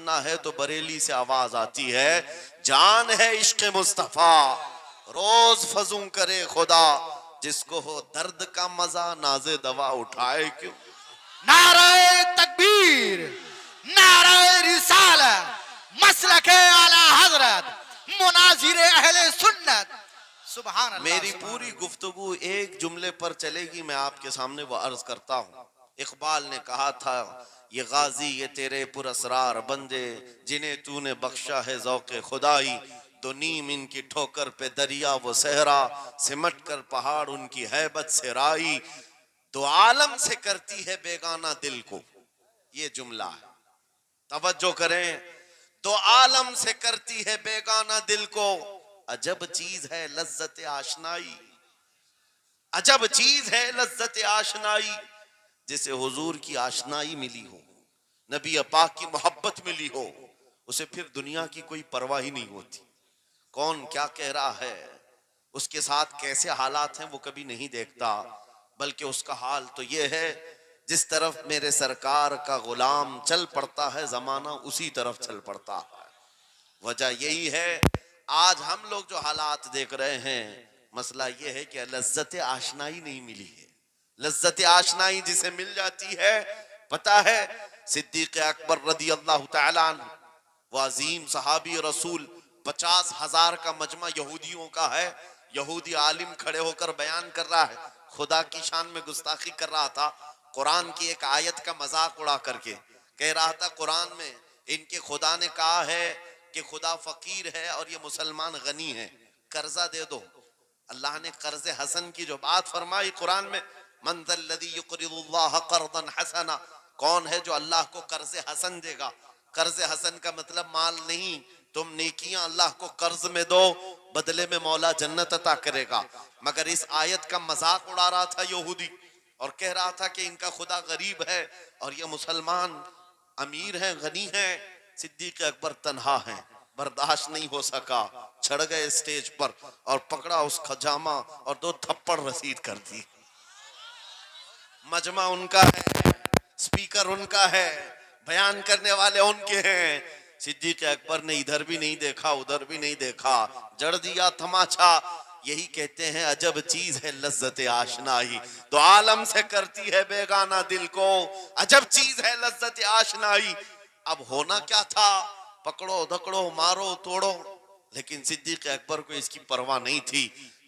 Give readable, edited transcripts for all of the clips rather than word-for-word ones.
ना है तो बरेली से आवाज आती है, जान है इश्क मुस्तफा, रोज फजूं करे खुदा, जिसको हो दर्द का मजा नाज़े दवा उठाए क्यों। नारे तकबीर, नारे रिसालत, मसलके आला हजरत, मुनाजिरे अहले सुन्नत। सुभान अल्लाह। मेरी पूरी गुफ्तगू एक जुमले पर चलेगी, मैं आपके सामने वो अर्ज करता हूँ। इकबाल ने कहा था, ये गाजी ये तेरे पुरअसरार बंदे, जिन्हें तूने बख्शा है ज़ौक़े खुदाई, तो नीम इनकी ठोकर पे दरिया वो सहरा, सिमट कर पहाड़ उनकी हैबत से राई, तो आलम से करती है बेगाना दिल को। ये जुमला है, तवज्जो करें। तो आलम से करती है बेगाना दिल को, अजब चीज है लज्जत आशनाई, अजब चीज है लज्जत आशनाई, जिसे हुजूर की आशनाई मिली हो, नबी पाक की मोहब्बत मिली हो, उसे फिर दुनिया की कोई परवाह ही नहीं होती। कौन क्या कह रहा है, उसके साथ कैसे हालात हैं, वो कभी नहीं देखता, बल्कि उसका हाल तो ये है, जिस तरफ मेरे सरकार का गुलाम चल पड़ता है, जमाना उसी तरफ चल पड़ता है। वजह यही है, आज हम लोग जो हालात देख रहे हैं, मसला ये है कि लज्जत आशनाई नहीं मिली है। लज्जत आशनाई जिसे मिल जाती है, पता है, सिद्दीक अकबर रदी अल्लाह तआला अन्हु, वो अजीम सहाबी रसूल, 50,000 का मजमा यहूदियों का है। यहूदी आलिम खड़े होकर बयान कर रहा है, खुदा की शान में गुस्ताखी कर रहा था, कुरान की एक आयत का मजाक उड़ा करके कह रहा था, कुरान में इनके खुदा ने कहा है कि खुदा फकीर है और ये मुसलमान गनी है, कर्जा दे दो। अल्लाह ने कर्ज हसन की जो बात फरमाई कुरान में, मन ज़ल्लज़ी युक़रिज़ुल्लाह क़र्ज़न हसना, कौन है जो अल्लाह को कर्ज हसन देगा। कर्ज हसन का मतलब माल नहीं, तुम नेकियां अल्लाह को कर्ज में दो, बदले में मौला जन्नत अता करेगा। मगर इस आयत का मजाक उड़ा रहा था यहूदी और कह रहा था कि इनका खुदा गरीब है और ये मुसलमान अमीर हैं, गनी हैं। सिद्दीक अकबर तन्हा हैं, बर्दाश्त नहीं हो सका, चढ़ गए स्टेज पर और पकड़ा उस खजामा और 2 थप्पड़ रसीद कर दी। मजमा उनका है, स्पीकर उनका है, बयान करने वाले उनके हैं। सिद्दीक अकबर ने इधर भी नहीं देखा, उधर भी नहीं देखा, जड़ दिया तमाचा। यही कहते हैं, अजब चीज है लज्जत आशनाई, तो आलम से करती है बेगाना दिल को, अजब चीज है लज्जत आशनाई। अब होना क्या था, पकड़ो धकड़ो मारो तोड़ो, लेकिन सिद्दीक अकबर को इसकी परवाह नहीं थी।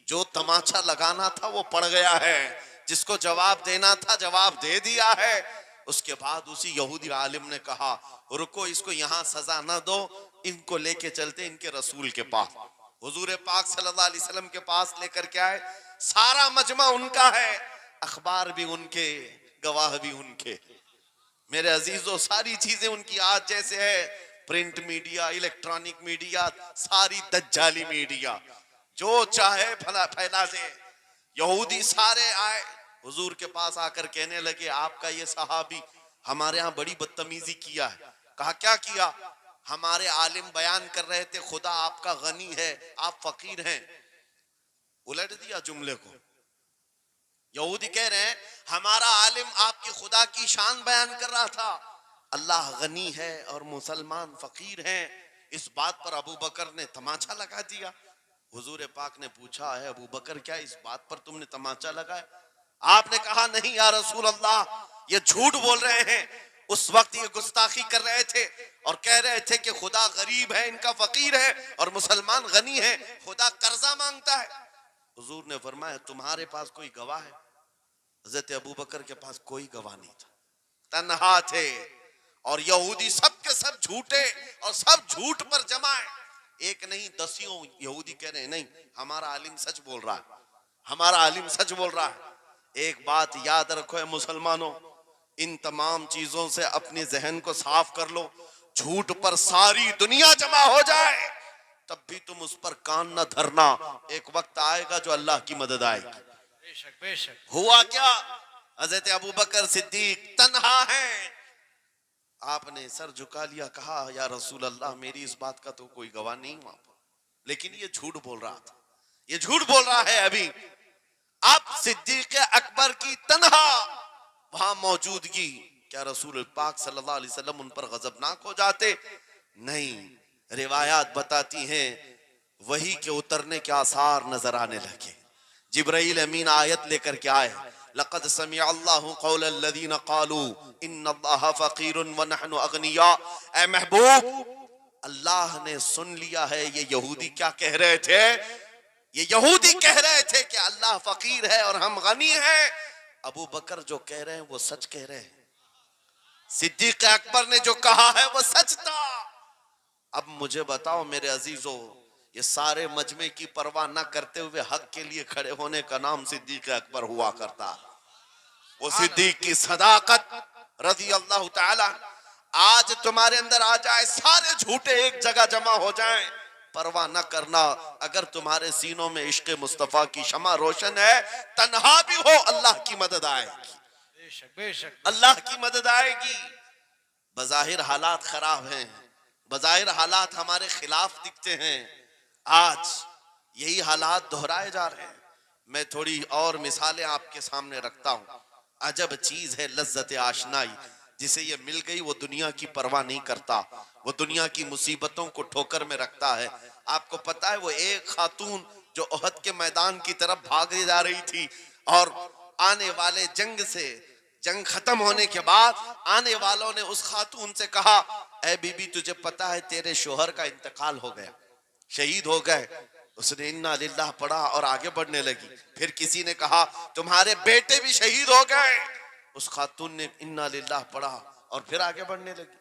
जो तमाचा लगाना था वो पड़ गया है, जिसको जवाब देना था जवाब दे दिया है। उसके बाद उसी यहूदी आलिम ने कहा, रुको, इसको यहाँ सजा ना दो, इनको लेके चलते इनके रसूल के पास। हुजूर पाक सल्लल्लाहु अलैहि वसल्लम के पास लेकर के आए। सारा मजमा उनका है, अखबार भी उनके, गवाह भी उनके। मेरे अजीजों, सारी चीजें उनकी आज जैसे है, प्रिंट मीडिया, इलेक्ट्रॉनिक मीडिया, सारी दज्जाली मीडिया, जो चाहे फैला दे। यहूदी सारे आए हुजूर के पास आकर कहने लगे, आपका ये सहाबी हमारे यहाँ बड़ी बदतमीजी किया है। कहा, क्या किया? हमारे आलिम बयान कर रहे थे खुदा आपका गनी है, आप फकीर हैं। उलट दिया जुमले को। यहूदी कह रहे हैं, हमारा आलिम आपकी खुदा की शान बयान कर रहा था, अल्लाह गनी है और मुसलमान फकीर हैं। इस बात पर अबू बकर ने तमाचा लगा दिया। हुजूर पाक ने पूछा, है अबू बकर, क्या इस बात पर तुमने तमाचा लगाया? आपने कहा, नहीं या रसूल अल्लाह, ये झूठ बोल रहे हैं। उस वक्त ये गुस्ताखी कर रहे थे और कह रहे थे कि खुदा गरीब है, इनका फकीर है, और मुसलमान गनी है, खुदा कर्जा मांगता है। हुजूर ने फरमाया, तुम्हारे पास कोई गवाह है? हजरत अबू बकर के पास कोई गवाह नहीं था, तन्हा थे। और यहूदी सब के सब झूठे और सब झूठ पर जमाए। एक नहीं, दसियों यहूदी कह रहे हैं, नहीं, हमारा आलिम सच बोल रहा है, हमारा आलिम सच बोल रहा है। एक बात याद रखो है मुसलमानों, इन तमाम चीजों से अपने जहन को साफ कर लो। झूठ पर सारी दुनिया जमा हो जाए तब भी तुम उस पर कान न धरना, एक वक्त आएगा जो अल्लाह की मदद आएगी। बेशक बेशक। हुआ क्या, हजरत अबू बकर सिद्दीक तन्हा हैं। आपने सर झुका लिया, कहा, या रसूल अल्लाह, मेरी इस बात का तो कोई गवाह नहीं वहां पर, लेकिन ये झूठ बोल रहा था, ये झूठ बोल रहा है अभी। अब सिद्दीक अकबर की तन्हा वहां मौजूदगी, क्या रसूल पाक सल्लल्लाहु अलैहि वसल्लम उन पर गजबनाक हो जाते? नहीं, रिवायात बताती हैं वही के उतरने के आसार नजर आने लगे। जिब्राइल अमीन आयत लेकर के आए, लक़द समिअ अल्लाहु क़ौलल लज़ीना क़ालू इन्नल्लाहा फ़क़ीरुन व नहनु अग़निया। ऐ महबूब, अल्लाह ने सुन लिया है ये यहूदी क्या कह रहे थे। ये यहूदी कह रहे थे कि अल्लाह फकीर है और हम गनी हैं। अबू बकर जो कह रहे हैं वो सच कह रहे हैं। सिद्दीक अकबर ने जो कहा है वो सच था। अब मुझे बताओ मेरे अजीजों, ये सारे मजमे की परवाह न करते हुए हक के लिए खड़े होने का नाम सिद्दीक अकबर हुआ करता। वो सिद्दीक की सदाकत रज़ी अल्लाह ताला आज तुम्हारे अंदर आ जाए, सारे झूठे एक जगह जमा हो जाएं, परवाह न करना। अगर तुम्हारे सीनों में इश्क मुस्तफा की शमा रोशन है, तन्हा भी हो अल्लाह की मदद आएगी। बेशक बेशक अल्लाह की मदद आएगी। बज़ाहिर हालात खराब हैं, बज़ाहिर हालात हमारे खिलाफ दिखते हैं। आज यही हालात दोहराए जा रहे हैं। मैं थोड़ी और मिसालें आपके सामने रखता हूं। अजब चीज है लज्जत आशनाई, जिसे ये मिल गई वो दुनिया की परवाह नहीं करता, वो दुनिया की मुसीबतों को ठोकर में रखता है। आपको पता है वो एक खातून जो ओहद के मैदान की तरफ भाग जा रही थी और आने वाले जंग खत्म होने के बाद आने वालों ने उस खातून से कहा, ऐ बीबी तुझे पता है तेरे शोहर का इंतकाल हो गया, शहीद हो गए। उसने इन्ना लिल्लाह पढ़ा और आगे बढ़ने लगी। फिर किसी ने कहा तुम्हारे बेटे भी शहीद हो गए। उस खातून ने इन्ना लिल्लाह पढ़ा और फिर आगे बढ़ने लगी।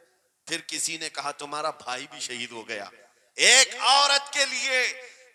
फिर किसी ने कहा तुम्हारा भाई भी शहीद हो गया। एक औरत के लिए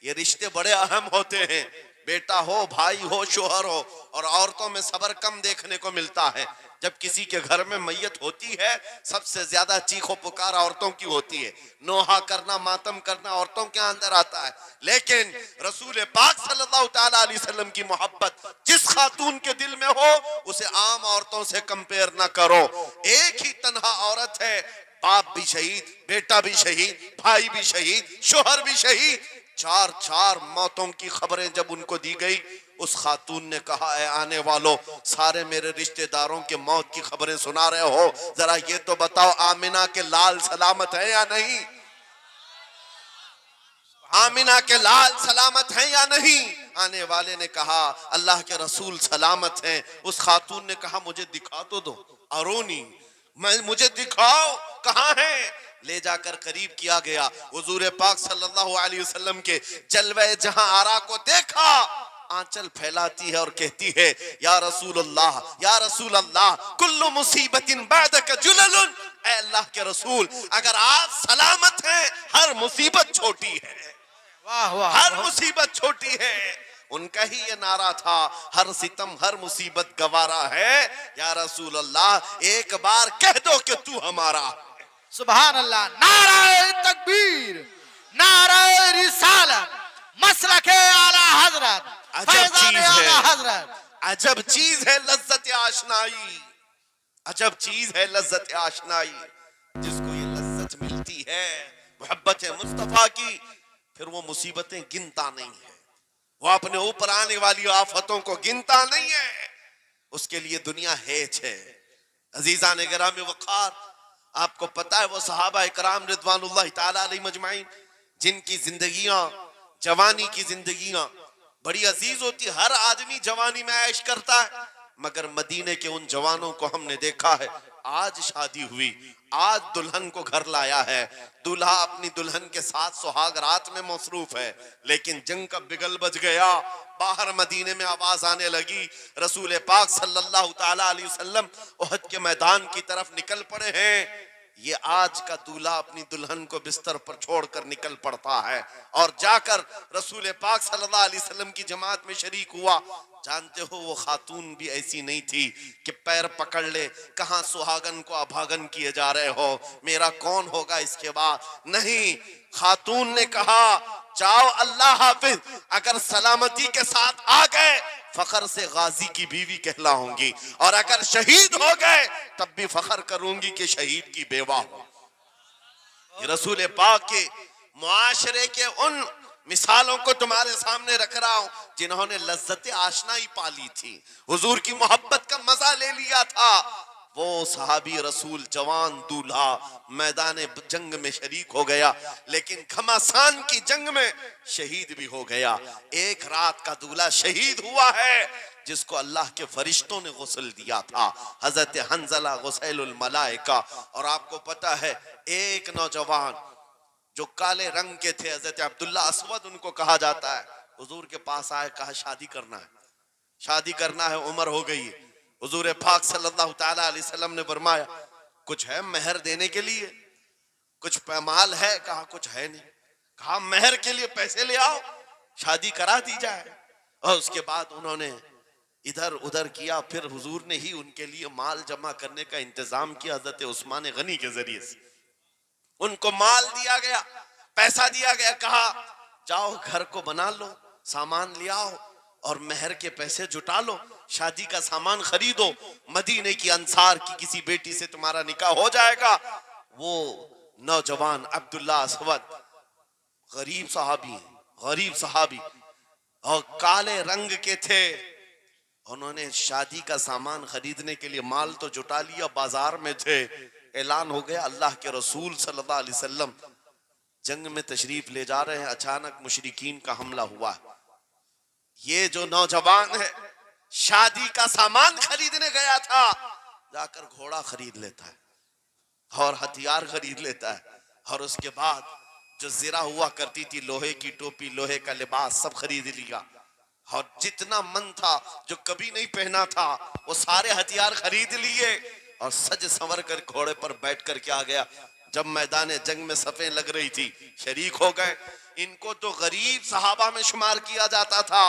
ये रिश्ते बड़े अहम होते हैं, बेटा हो, भाई हो, शोहर हो। और औरतों में सब्र कम देखने को मिलता है। जब किसी के घर में मैयत होती है, सबसे ज्यादा चीखो पुकार औरतों की होती है। नोहा करना, मातम करना औरतों के अंदर आता है। लेकिन रसूल पाक सल्लल्लाहु ताला अलैहि वसल्लम की मोहब्बत जिस खातून के दिल में हो, उसे आम औरतों से कंपेयर ना करो। एक ही तन्हा औरत है, बाप भी शहीद, बेटा भी शहीद, भाई भी शहीद, शोहर भी शहीद। चार मौतों की खबरें जब उनको दी गई, उस खातून ने कहा, है आने वालों, सारे मेरे रिश्तेदारों के मौत की खबरें सुना रहे हो, जरा ये तो बताओ आमिना के लाल सलामत है या नहीं? आमिना के लाल सलामत हैं या नहीं? आने वाले ने कहा अल्लाह के रसूल सलामत हैं। उस खातून ने कहा मुझे दिखा तो दो, अरोनी, मुझे दिखाओ कहाँ है। ले जाकर करीब किया गया। हुजूर पाक सल्लल्लाहु अलैहि वसल्लम के जलवे जहां आरा को देखा, आंचल फैलाती है और कहती है या रसूल अल्लाह, या रसूल अल्लाह, कुल्लु मुसीबतिन बादक जुललुन। ऐ अल्लाह के रसूल, अगर आप सलामत हैं, हर मुसीबत छोटी है। वाह वाह, हर मुसीबत छोटी है। उनका ही ये नारा था, हर सितम हर मुसीबत गवारा है। या रसूल अल्लाह, एक बार कह दो कि तू हमारा। सुभान अल्लाह। नाराए तकबीर, नाराए रिसालत, मसलके आला हजरत, फैज़ाने आला हजरत। अजब चीज है लज्जत आशनाई, अजब चीज है लज्जत आशनाई। जिसको ये लज्जत मिलती है मोहब्बत मुस्तफा की, फिर वो मुसीबतें गिनता नहीं है, वो अपने ऊपर आने वाली आफतों को गिनता नहीं है। उसके लिए दुनिया हेच है। अजीजा ने गिरामी वक़ार, आपको पता है वो सहाबा इकराम रिज़वानुल्लाह ताला अलैहिम अजमाइन, जिनकी जिंदगियां, जवानी की जिंदगियां बड़ी अजीज होती। हर आदमी जवानी में ऐश करता है, मगर मदीने के उन जवानों को हमने देखा है, आज शादी हुई, आज दुल्हन को घर लाया है, दूल्हा अपनी दुल्हन के साथ सुहाग रात में मसरूफ है, लेकिन जंग का बिगल बज गया। बाहर मदीने में आवाज आने लगी, रसूल पाक सल्लल्लाहु ताला अलैहि वसल्लम उहद के मैदान की तरफ निकल पड़े हैं। ये आज का दूल्हा अपनी दुल्हन को बिस्तर पर छोड़कर निकल पड़ता है और जाकर रसूल पाक सल्लल्लाहु अलैहि वसल्लम की जमात में शरीक हुआ। जानते हो वो खातून भी ऐसी नहीं थी कि पैर पकड़ ले, कहां सुहागन को अभागन किए जा रहे हो, मेरा कौन होगा इसके बाद। नहीं, खातून ने कहा जाओ अल्लाह हाफिज, अगर सलामती के साथ आ गए फखर से गाजी की बीवी कहलाऊंगी, और अगर शहीद हो गए तब भी फखर करूंगी कि शहीद की बेवा हो। रसूल पाक के मुआशरे के उन मिसालों को तुम्हारे सामने रख रहा हूं जिन्होंने लज्जत आशनाई पाली थी, हुजूर की मोहब्बत का मजा ले लिया था। वो सहाबी रसूल जवान दूल्हा मैदान जंग में शरीक हो गया, लेकिन घमासान की जंग में शहीद भी हो गया। एक रात का दूल्हा शहीद हुआ है जिसको अल्लाह के फरिश्तों ने गुस्ल दिया था, हजरत हंजला गुसैलुल मलाइका। और आपको पता है एक नौजवान जो काले रंग के थे, हजरत अब्दुल्ला अस्वद उनको कहा जाता है, हुजूर के पास आए, कहा शादी करना है, शादी करना है, उम्र हो गई है। हुजूर पाक सल्लल्लाहु ताला अलैहि वसल्लम ने फरमाया कुछ है मेहर देने के लिए, कुछ पैमाल है? कहा कुछ है नहीं। कहा मेहर के लिए पैसे ले आओ, शादी करा दी जाए। और उसके बाद उन्होंने इधर उधर किया, फिर हुजूर ने ही उनके लिए माल जमा करने का इंतजाम किया हजरत उस्मान गनी के जरिए से। उनको माल दिया गया, पैसा दिया गया, कहा जाओ घर को बना लो, सामान ले आओ और मेहर के पैसे जुटा लो, शादी का सामान खरीदो, मदीने की अंसार की किसी बेटी से तुम्हारा निकाह हो जाएगा। वो नौजवान अब्दुल्ला अस्वद गरीब सहाबी, गरीब सहाबी और काले रंग के थे। उन्होंने शादी का सामान खरीदने के लिए माल तो जुटा लिया, बाजार में थे, ऐलान हो गया अल्लाह के रसूल सल्लल्लाहु अलैहि वसल्लम जंग में तशरीफ ले जा रहे हैं। अचानक मुशरिकीन का हमला हुआ। ये जो नौजवान है शादी का सामान खरीदने गया था, जाकर घोड़ा खरीद लेता है और हथियार खरीद लेता है, और उसके बाद जो जिरा हुआ करती थी, लोहे की टोपी, लोहे का लिबास, सब खरीद लिया। और जितना मन था जो कभी नहीं पहना था वो सारे हथियार खरीद लिए और सज संवर कर घोड़े पर बैठ कर के आ गया। जब मैदान जंग में सफें लग रही थी शरीक हो गए। इनको तो गरीब सहाबा में शुमार किया जाता था,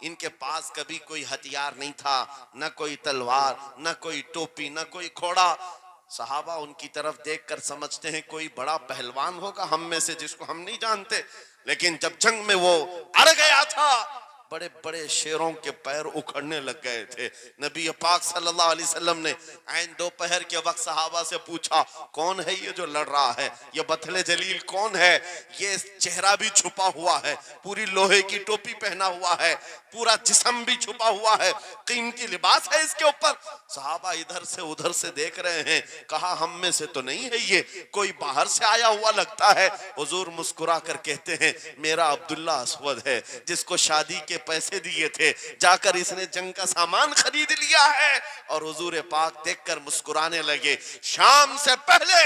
इनके पास कभी कोई हथियार नहीं था, न कोई तलवार, न कोई टोपी, न कोई घोड़ा। सहाबा उनकी तरफ देखकर समझते हैं कोई बड़ा पहलवान होगा हम में से जिसको हम नहीं जानते। लेकिन जब जंग में वो अड़ गया था, बड़े बड़े शेरों के पैर उखड़ने लग गए थे। नबी पाक सल्लल्लाहु अलैहि वसल्लम ने ऐन दोपहर के वक्त सहाबा से पूछा कौन है ये जो लड़ रहा है, ये बथले जलील कौन है? ये चेहरा भी छुपा हुआ है, पूरी लोहे की टोपी पहना हुआ है, पूरा जिस्म भी छुपा हुआ है, कीमती लिबास है इसके ऊपर। सहाबा इधर से उधर से देख रहे हैं, कहा हम में से तो नहीं है ये, कोई बाहर से आया हुआ लगता है। हुजूर मुस्कुरा कर कहते हैं मेरा अब्दुल्ला अस्वद है, जिसको शादी के पैसे दिए थे, जाकर इसने जंग का सामान खरीद लिया है। और हुजूर पाक देखकर मुस्कुराने लगे। शाम से पहले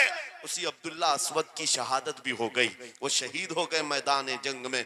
उसी अब्दुल्ला अस्वद की शहादत भी हो गई, वो शहीद हो गए मैदान जंग में।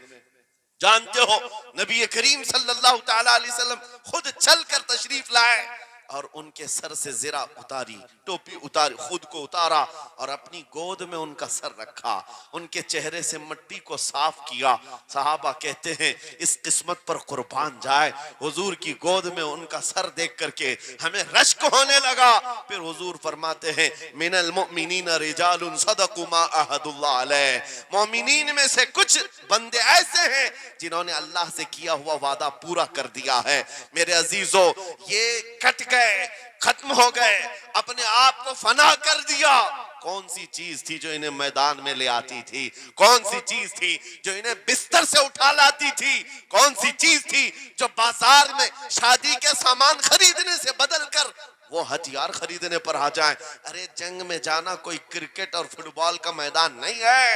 जानते हो नबी करीम सल्लल्लाहु ताला अलैहि वसल्लम खुद चलकर तशरीफ लाए और उनके सर से जिरा उतारी, टोपी उतारी, खुद को उतारा और अपनी गोद में उनका सर रखा, उनके चेहरे से मिट्टी को साफ किया। सहाबा कहते हैं इस किस्मत पर कुर्बान जाए, हुजूर की गोद में उनका सर देख करके हमें रश्क होने लगा। फिर हुजूर फरमाते हैं मिनल मुमिनीन रिजालुन सदकु मा अहदुल्लाह अलैह, मोमिनीन में से कुछ बंदे ऐसे हैं जिन्होंने अल्लाह से किया हुआ वादा पूरा कर दिया है। मेरे अजीजों, ये कट गए, खत्म हो गए, अपने आप को फना कर दिया। कौन सी चीज थी जो इन्हें मैदान में ले आती थी? कौन सी चीज थी जो इन्हें बिस्तर से उठा लाती थी? कौन सी चीज थी जो बाजार में शादी के सामान खरीदने से बदल कर वो हथियार खरीदने पर आ जाए? अरे जंग में जाना कोई क्रिकेट और फुटबॉल का मैदान नहीं है,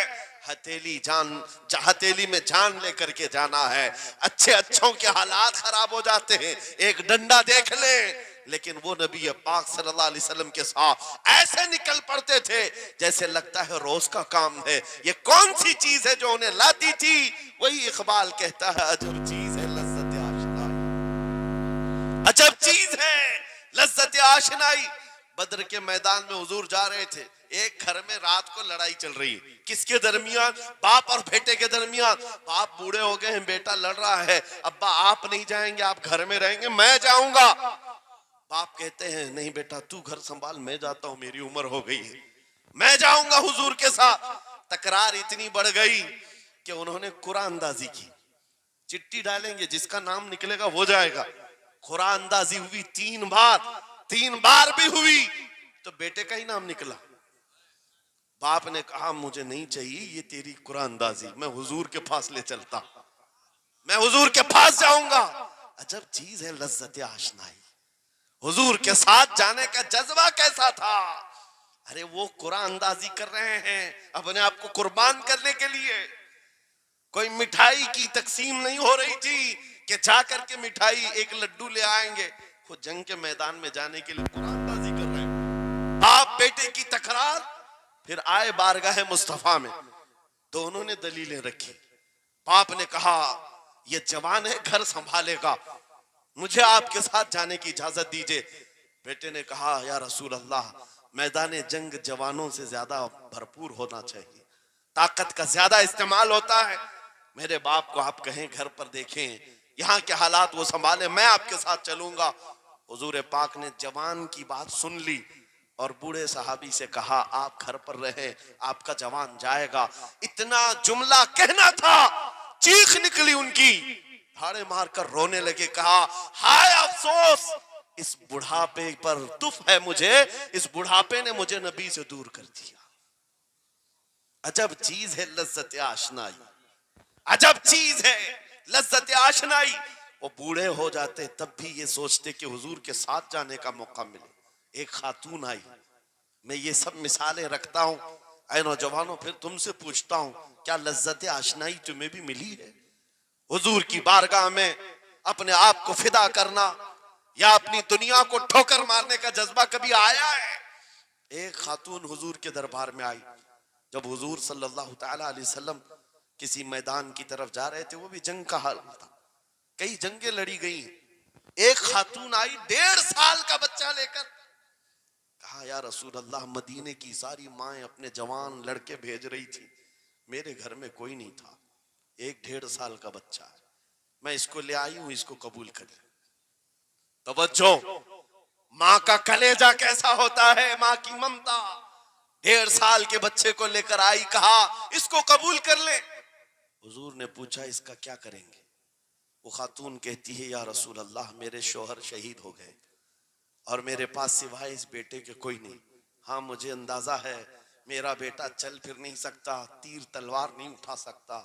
हथेली में जान लेकर के जाना है। अच्छे अच्छों के हालात खराब हो जाते हैं, एक डंडा देख ले, लेकिन वो नबी पाक सल्लल्लाहु अलैहि वसल्लम के साथ ऐसे निकल पड़ते थे जैसे लगता है रोज का काम है। ये कौन सी चीज है जो उन्हें लाती थी? वही इकबाल कहता है अजब चीज है लज्जत आशनाई, अजब चीज है लज्जत आशनाई। बद्र के मैदान में हुजूर जा रहे थे, एक घर में रात को लड़ाई चल रही है। किसके दरमियान? बाप और बेटे के दरमियान। बाप बूढ़े हो गए हैं, बेटा लड़ रहा है, अब्बा आप नहीं जाएंगे, आप घर में रहेंगे, मैं जाऊंगा। बाप कहते हैं नहीं बेटा तू घर संभाल, मैं जाता हूं, मेरी उम्र हो गई है, मैं जाऊंगा हुजूर के साथ। तकरार इतनी बढ़ गई कि उन्होंने कुरान अंदाजी की, चिट्ठी डालेंगे जिसका नाम निकलेगा वो जाएगा। कुरान अंदाजी हुई 3 बार भी हुई तो बेटे का ही नाम निकला। बाप ने कहा मुझे नहीं चाहिए ये तेरी कुरान अंदाजी, मैं हुजूर के पास ले चलता, मैं हुजूर के पास जाऊंगा। अजब चीज है लज्जत आशनाई। हुजूर के साथ जाने का जज्बा कैसा था। अरे वो कुरान अंदाजी कर रहे हैं अपने आप को कुर्बान करने के लिए। कोई मिठाई की तकसीम नहीं हो रही थी कि जाकर के मिठाई एक लड्डू ले आएंगे। वो जंग के मैदान में जाने के लिए कुरान अंदाजी कर रहे हैं। बाप बेटे की तकरार, फिर आए बारगाह मुस्तफा में, दोनों ने दलीलें रखी। बाप ने कहा ये जवान है, घर संभालेगा, मुझे आपके साथ जाने की इजाजत दीजिए। बेटे ने कहा या रसूल अल्लाह, मैदान जंग जवानों से ज्यादा भरपूर होना चाहिए, ताकत का ज्यादा इस्तेमाल होता है। मेरे बाप को आप कहें घर पर देखें, यहाँ के हालात वो संभाले, मैं आपके साथ चलूंगा। हुजूर पाक ने जवान की बात सुन ली और बूढ़े सहाबी से कहा आप घर पर रहे, आपका जवान जाएगा। इतना जुमला कहना था, चीख निकली उनकी, फाड़े मारकर रोने लगे। कहा हाय अफसोस, इस बुढ़ापे पर तुफ है मुझे, इस बुढ़ापे ने मुझे नबी से दूर कर दिया। अजब चीज है लज्जत आशनाई, अजब चीज है लज्जत आशनाई। वो बूढ़े हो जाते तब भी ये सोचते कि हुजूर के साथ जाने का मौका मिले। एक खातून आई, मैं ये सब मिसालें रखता हूं। ऐ नौजवानों, फिर तुमसे पूछता हूं, क्या लज्जत आशनाई तुम्हें भी मिली है? हुजूर की बारगाह में अपने आप को फिदा करना या अपनी दुनिया को ठोकर मारने का जज्बा कभी आया है? एक खातून हुजूर के दरबार में आई। जब हुजूर सल्लल्लाहु तआला अलैहि वसल्लम किसी मैदान की तरफ जा रहे थे, वो भी जंग का हाल था, कई जंगें लड़ी गई। एक खातून आई 1.5 साल का बच्चा लेकर। कहा या रसूल अल्लाह, मदीने की सारी माएं अपने जवान लड़के भेज रही थी, मेरे घर में कोई नहीं था, एक 1.5 साल का बच्चा है, मैं इसको ले आई हूं, इसको कबूल कर। तवज्जो, माँ का कलेजा कैसा होता है, माँ की ममता। 1.5 साल के बच्चे को लेकर आई, कहा इसको कबूल कर ले। हुजूर ने पूछा इसका क्या करेंगे? वो खातून कहती है या रसूल अल्लाह, मेरे शोहर शहीद हो गए और मेरे पास सिवाय इस बेटे के कोई नहीं। हाँ, मुझे अंदाजा है मेरा बेटा चल फिर नहीं सकता, तीर तलवार नहीं उठा सकता,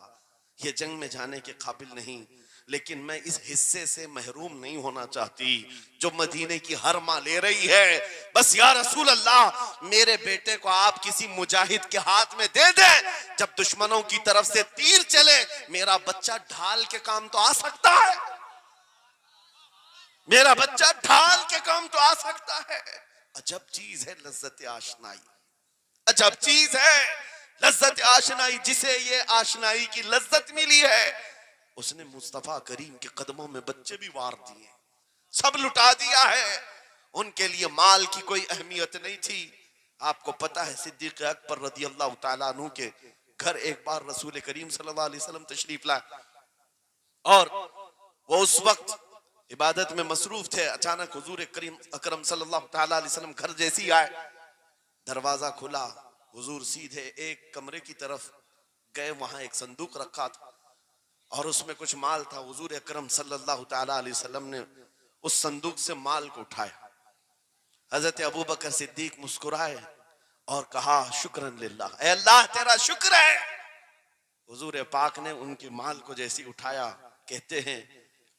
ये जंग में जाने के काबिल नहीं, लेकिन मैं इस हिस्से से महरूम नहीं होना चाहती जो मदीने की हर माँ ले रही है। बस या रसूल अल्लाह, मेरे बेटे को आप किसी मुजाहिद के हाथ में दे दें, जब दुश्मनों की तरफ से तीर चले मेरा बच्चा ढाल के काम तो आ सकता है, मेरा बच्चा ढाल के काम तो आ सकता है। अजब चीज है लज्जत आशनाई, अजब चीज है लज्जत आशनाई। जिसे ये आशनाई की लज्जत मिली है, उसने मुस्तफा करीम के कदमों में बच्चे भी वार दिए, सब लुटा दिया है। उनके लिए माल की कोई अहमियत नहीं थी। आपको पता है सिद्दीक अकबर रज़ी अल्लाह तआला अन्हु के घर एक बार रसूल करीम सल्लल्लाहु अलैहि वसल्लम तशरीफ लाए और वो उस वक्त इबादत में मसरूफ थे। अचानक हुजूर करीम अकरम सल्लल्लाहु तआला अलैहि वसल्लम घर जैसी आए, दरवाजा खुला, हुजूर सीधे एक कमरे की तरफ गए, वहां एक संदूक रखा था और उसमें कुछ माल था। हुजूर अकरम सल्लल्लाहु तआला अलैहि वसल्लम ने उस संदूक से माल को उठाया। हजरत अबू बकर सिद्दीक मुस्कुराए और कहा शुक्रन लिल्लाह, ऐ अल्लाह तेरा शुक्र है। हुजूर पाक ने उनके माल को जैसी उठाया, कहते हैं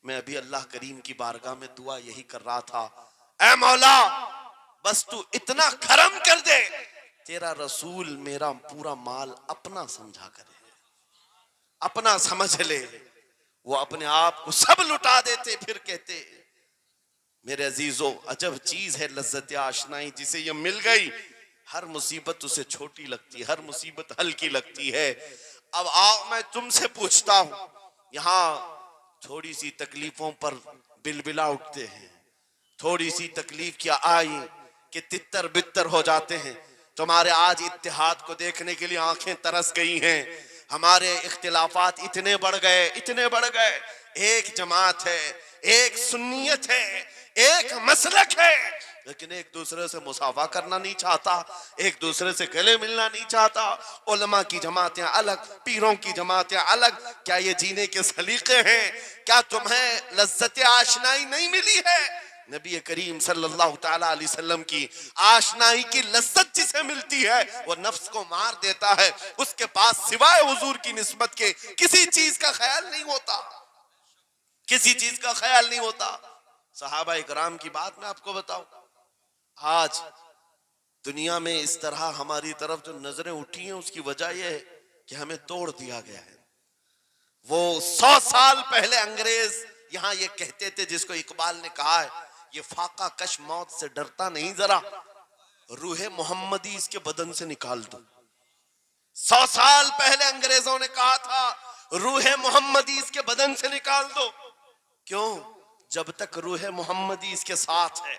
मैं अभी अल्लाह करीम की बारगाह में दुआ यही कर रहा था, ऐ मौला बस तू इतना करम कर दे, तेरा रसूल मेरा पूरा माल अपना समझा करे, अपना समझ ले। वो अपने आप को सब लुटा देते, फिर कहते मेरे अजीजों, अजब चीज है लज्जत आशनाई, जिसे ये मिल गई हर मुसीबत उसे छोटी लगती है, हर मुसीबत हल्की लगती है। अब आओ मैं तुमसे पूछता हूं, यहाँ थोड़ी सी तकलीफों पर बिलबिला उठते हैं, थोड़ी सी तकलीफ क्या आई कि तितर बितर हो जाते हैं। तुम्हारे आज इत्तेहाद को देखने के लिए आंखें तरस गई हैं। हमारे इख्तिलाफात इतने बढ़ गए, इतने बढ़ गए। एक जमात है, एक सुन्नियत है, एक मसलक है, लेकिन एक दूसरे से मुसाफा करना नहीं चाहता, एक दूसरे से गले मिलना नहीं चाहता। उलमा की जमातें अलग, पीरों की जमातें अलग। क्या ये जीने के सलीके हैं? क्या तुम्हें लज्जत आशनाई नहीं मिली है? नबी करीम सल्लल्लाहु तआला अलैहि वसल्लम की आशनाई की लज्जत जिसे मिलती है वो नफ्स को मार देता है। उसके पास सिवाय हुजूर की निस्बत के किसी चीज का ख्याल नहीं होता, किसी चीज का ख्याल नहीं होता। सहाबा इकराम की बात मैं आपको बताऊं, आज दुनिया में इस तरह हमारी तरफ जो नजरें उठी हैं उसकी वजह यह है कि हमें तोड़ दिया गया है। वो 100 साल पहले अंग्रेज यहां ये कहते थे, जिसको इकबाल ने कहा है, ये फाका कश मौत से डरता नहीं जरा, रूहे मोहम्मदी इसके बदन से निकाल दो। 100 साल पहले अंग्रेजों ने कहा था रूहे मोहम्मदी इसके बदन से निकाल दो। क्यों? जब तक रूहे मोहम्मदी इसके साथ है,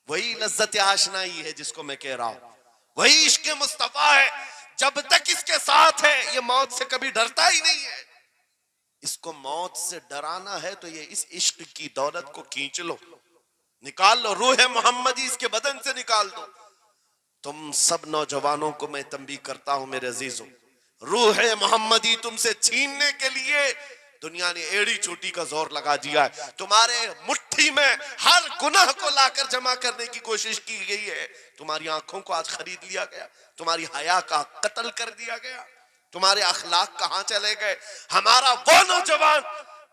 वही लज्जत आशनाई है जिसको मैं कह रहा हूं, वही इश्क मुस्तफा है, जब तक इसके साथ है ये मौत से कभी डरता ही नहीं है। इसको मौत से डराना है तो ये इस इश्क की दौलत को खींच लो, निकाल लो, रूह मोहम्मदी इसके बदन से निकाल दो। तुम सब नौजवानों को मैं तंबीह करता हूं मेरे अजीजों, रूह मोहम्मदी तुमसे छीनने के लिए दुनिया ने एड़ी चोटी का जोर लगा दिया है। तुम्हारे मुट्ठी में हर गुनाह को लाकर जमा करने की कोशिश की गई है। तुम्हारी आंखों को आज खरीद लिया गया, तुम्हारी हया का कत्ल कर दिया गया, तुम्हारे अखलाक कहां चले गए। हमारा वो नौजवान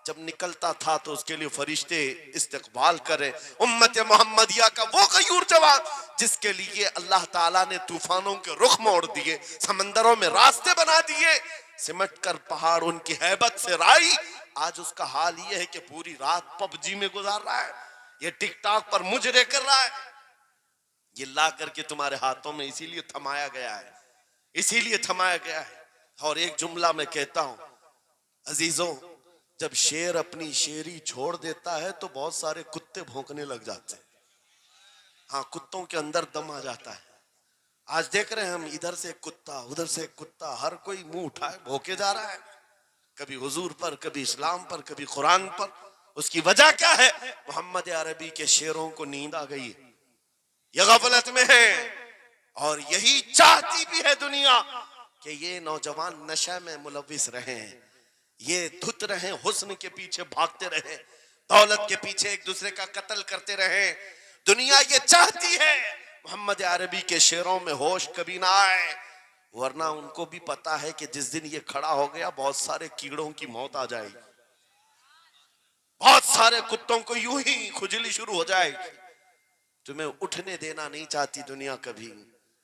जब निकलता था तो उसके लिए फरिश्ते इस्तकबाल करे, उम्मत मोहम्मदिया का वो गयूर जवान जिसके लिए अल्लाह ताला ने तूफानों के रुख मोड़ दिए, समंदरों में रास्ते बना दिए, सिमट कर पहाड़ उनकी हैबत से राई। आज उसका हाल ये है कि पूरी रात पबजी में गुजार रहा है, ये टिकटॉक पर मुजरे कर रहा है। ये ला करके तुम्हारे हाथों में इसीलिए थमाया गया है, इसीलिए थमाया गया है। और एक जुमला मैं कहता हूं अजीजों, जब शेर अपनी शेरी छोड़ देता है तो बहुत सारे कुत्ते भौंकने लग जाते हैं। हाँ, कुत्तों के अंदर दम आ जाता है। आज देख रहे हैं हम, इधर से कुत्ता उधर से कुत्ता, हर कोई मुंह उठाए भौंके जा रहा है, कभी हुजूर पर, कभी इस्लाम पर, कभी कुरान पर। उसकी वजह क्या है? मोहम्मद अरबी के शेरों को नींद आ गई है, ये गफलत में है। और यही चाहती भी है दुनिया कि ये नौजवान नशे में मुलविस रहे, ये धुत रहे, हुस्न के पीछे भागते रहे, दौलत के पीछे एक दूसरे का कत्ल करते रहे। दुनिया ये चाहती है मोहम्मद अरबी के शेरों में होश कभी ना आए, वरना उनको भी पता है कि जिस दिन ये खड़ा हो गया बहुत सारे कीड़ों की मौत आ जाएगी, बहुत सारे कुत्तों को यूं ही खुजली शुरू हो जाएगी। तुम्हें उठने देना नहीं चाहती दुनिया, कभी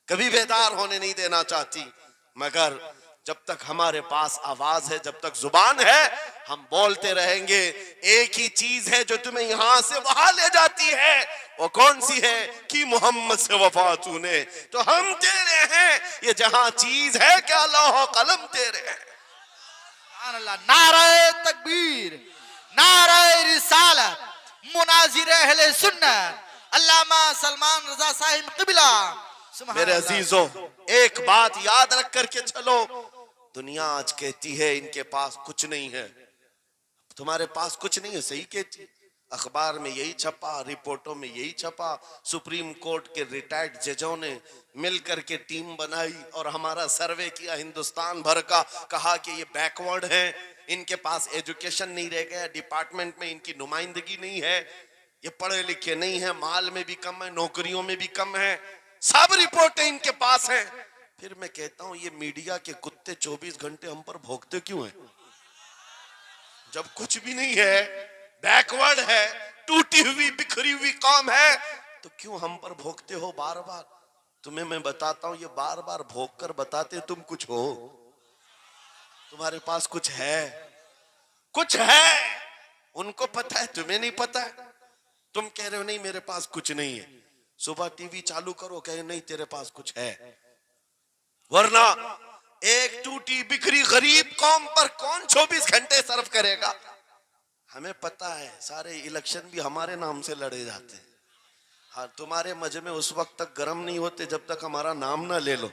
कभी बेदार होने नहीं देना चाहती, मगर जब तक हमारे पास आवाज है, जब तक जुबान है, हम बोलते रहेंगे। एक ही चीज है जो तुम्हें यहां से वहां ले जाती है, वो कौन सी है? कि मोहम्मद से वफा तूने, तो हम तेरे हैं। ये जहां चीज है क्या लौह कलम तेरे हैं। नारे तकबीर, नारे रिसालत, मुनाजिर अहले सुन्नत अल्लामा सलमान रजा साहिब क़िबला। मेरे अजीजों, एक बात याद रख करके चलो, दुनिया आज कहती है इनके पास कुछ नहीं है, तुम्हारे पास कुछ नहीं है, सही कहती। अखबार में यही छपा, रिपोर्टों में यही छपा, सुप्रीम कोर्ट के रिटायर्ड जजों ने मिलकर के टीम बनाई और हमारा सर्वे किया हिंदुस्तान भर का, कहा कि ये बैकवर्ड है, इनके पास एजुकेशन नहीं रह गया, डिपार्टमेंट में इनकी नुमाइंदगी नहीं है, ये पढ़े लिखे नहीं है, माल में भी कम है, नौकरियों में भी कम है, सब रिपोर्टें इनके पास हैं। फिर मैं कहता हूं ये मीडिया के कुत्ते 24 घंटे हम पर भौंकते क्यों हैं? जब कुछ भी नहीं है, बैकवर्ड है, टूटी हुई बिखरी हुई कौम है, तो क्यों हम पर भौंकते हो बार बार? तुम्हें मैं बताता हूं, ये बार बार भौंक कर बताते तुम कुछ हो, तुम्हारे पास कुछ है, कुछ है, उनको पता है, तुम्हें नहीं पता है। तुम कह रहे हो नहीं मेरे पास कुछ नहीं है, सुबह टीवी चालू करो, कहे नहीं तेरे पास कुछ है, वरना एक टूटी बिखरी गरीब कौम पर कौन 24 घंटे सर्व करेगा? हमें पता है, सारे इलेक्शन भी हमारे नाम से लड़े जाते हैं। हाँ, तुम्हारे मजमे उस वक्त तक गर्म नहीं होते जब तक हमारा नाम ना ले लो।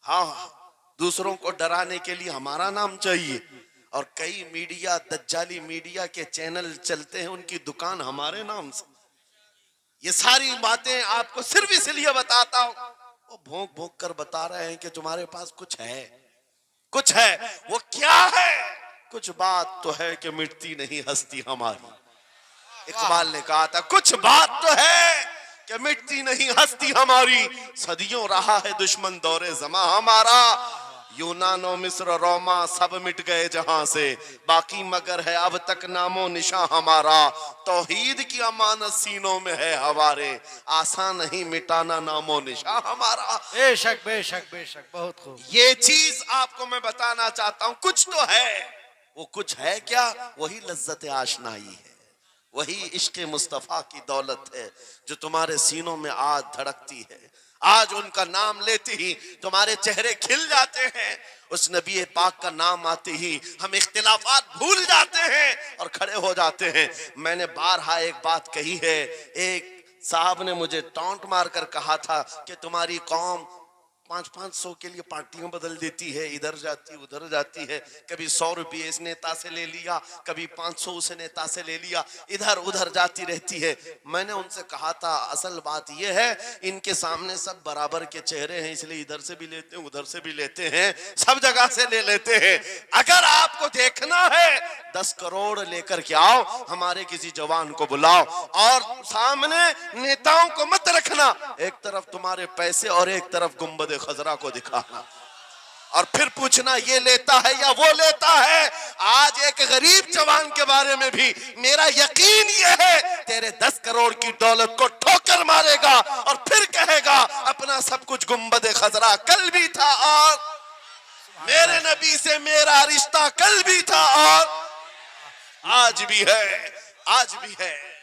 हाँ, दूसरों को डराने के लिए हमारा नाम चाहिए, और कई मीडिया, दज्जाली मीडिया के चैनल चलते हैं, उनकी दुकान हमारे नाम से। ये सारी बातें आपको सिर्फ इसलिए बताता हूं, वो भोंक भोंक कर बता रहे हैं कि तुम्हारे पास कुछ है, कुछ है। वो क्या है? कुछ बात तो है कि मिटती नहीं हस्ती हमारी। इकबाल ने कहा था कुछ बात तो है कि मिटती नहीं हस्ती हमारी, सदियों रहा है दुश्मन दौरे ज़मा हमारा, यूनान और मिस्र रोमा सब मिट गए जहां से, बाकी मगर है अब तक नामो निशा हमारा। तौहीद की अमानत सीनों में है हमारे, आसान नहीं मिटाना नामो निशा हमारा। बेशक बेशक बेशक, बहुत खूब। ये चीज आपको मैं बताना चाहता हूं, कुछ तो है। वो कुछ है क्या? वही लज्जत आशनाई है, वही इश्क मुस्तफा की दौलत है जो तुम्हारे सीनों में आज धड़कती है। आज उनका नाम लेते ही तुम्हारे चेहरे खिल जाते हैं। उस नबी पाक का नाम आते ही हम इख्तिलाफात भूल जाते हैं और खड़े हो जाते हैं। मैंने बारहा एक बात कही है, एक साहब ने मुझे टॉन्ट मारकर कहा था कि तुम्हारी कौम 500-500 के लिए पार्टियां बदल देती है, इधर जाती उधर जाती है, कभी 100 रुपये इस नेता से ले लिया, कभी 500 उस नेता से ले लिया, इधर उधर जाती रहती है। मैंने उनसे कहा था असल बात यह है, इनके सामने सब बराबर के चेहरे हैं, इसलिए इधर से भी लेते हैं उधर से भी लेते हैं, सब जगह से ले लेते हैं। अगर आपको देखना है 10 करोड़ लेकर के आओ, हमारे किसी जवान को बुलाओ और सामने नेताओं को मत रखना, एक तरफ तुम्हारे पैसे और एक तरफ गुंबद खजरा को दिखाना और फिर पूछना ये लेता है या वो लेता है। आज एक गरीब जवान के बारे में भी मेरा यकीन ये है, तेरे 10 करोड़ की दौलत को ठोकर मारेगा और फिर कहेगा अपना सब कुछ गुंबद खजरा कल भी था और मेरे नबी से मेरा रिश्ता कल भी था और आज भी है, आज भी है।